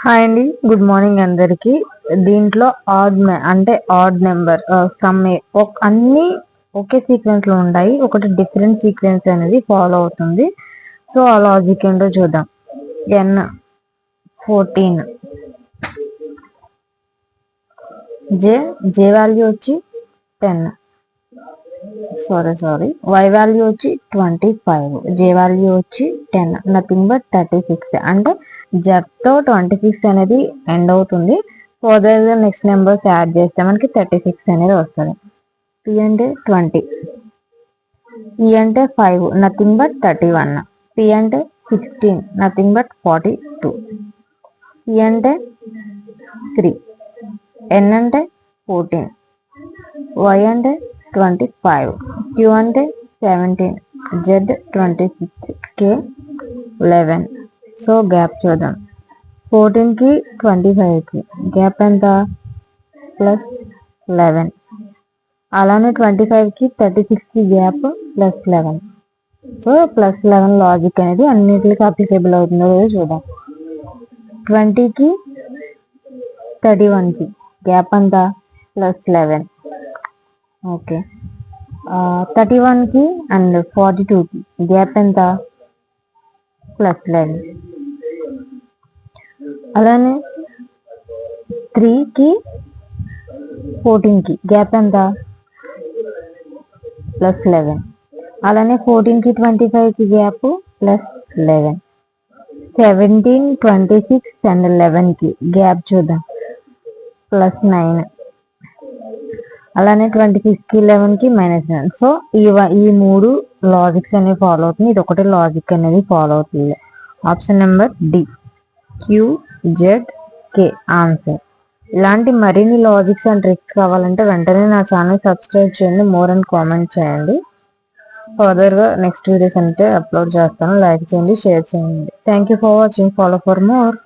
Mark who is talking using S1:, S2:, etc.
S1: Hi అండి, good morning అందరికి. దీంట్లో ఆడ్ నెంబర్ సమ్ అన్ని ఒకే సీక్వెన్స్ లో ఉంటాయి, ఒకటి డిఫరెంట్ సీక్వెన్స్ అనేది ఫాలో అవుతుంది. సో ఆ లాజిక్ ఏంటో చూద్దాం. n 14, j వాల్యూ వచ్చి 10, సారీ y వాల్యూ వచ్చి 25, j వాల్యూ వచ్చి 10, నథింగ్ బట్ 36. అంటే z తో 26 అనేది ఎండ్ అవుతుంది. ఫర్దర్ గా నెక్స్ట్ నెంబర్స్ యాడ్ చేస్తే మనకి 36 అనేది వస్తుంది. p అంటే 20, e అంటే 5, నథింగ్ బట్ 31, p అంటే 16, నథింగ్ బట్ 42, e అంటే 3, n అంటే 14, y అంటే 25, q అంటే 17, z 26, k 11. సో గ్యాప్ చూద్దాం. 14 కి 25 కి గ్యాప్ ఎంత? ప్లస్ 11. అలానే 25 కి 36 కి gap plus 11. So plus 11 logic అనేది అన్నిటికీ అప్లికేబుల్ అవుతుందో చూద్దాం. 20 కి 31 కి గ్యాప్ ఎంత? ప్లస్ 11. ఓకే. 31 కి అండ్ 42 కి గ్యాప్ ఎంత? ప్లస్ 11. అలానే 3 కి 14 కి గ్యాప్ ఎంత? ప్లస్ 11. అలానే 14 కి 25 కి గ్యాప్ ప్లస్ 11. 17, 26 అండ్ 11 కి గ్యాప్ చూద్దాం. ప్లస్ 9. అలానే 26 కి 11 కి -9. సో ఈ మూడు లాజిక్స్ అనేవి ఫాలో అవుతుంది. ఇది ఒకటి లాజిక్ అనేది ఫాలో అవుతుంది. Option number D, QZK answer. ఇలాంటి మరిన్ని లాజిక్స్ అండ్ ట్రిక్స్ కావాలంటే వెంటనే నా ఛానల్ సబ్స్క్రైబ్ చేయండి, మోర్ అండ్ కామెంట్ చేయండి. ఫర్దర్గా నెక్స్ట్ వీడియోస్ అంటే అప్లోడ్ చేస్తాను. లైక్ చేయండి, షేర్ చేయండి. Thank you for watching. Follow for more.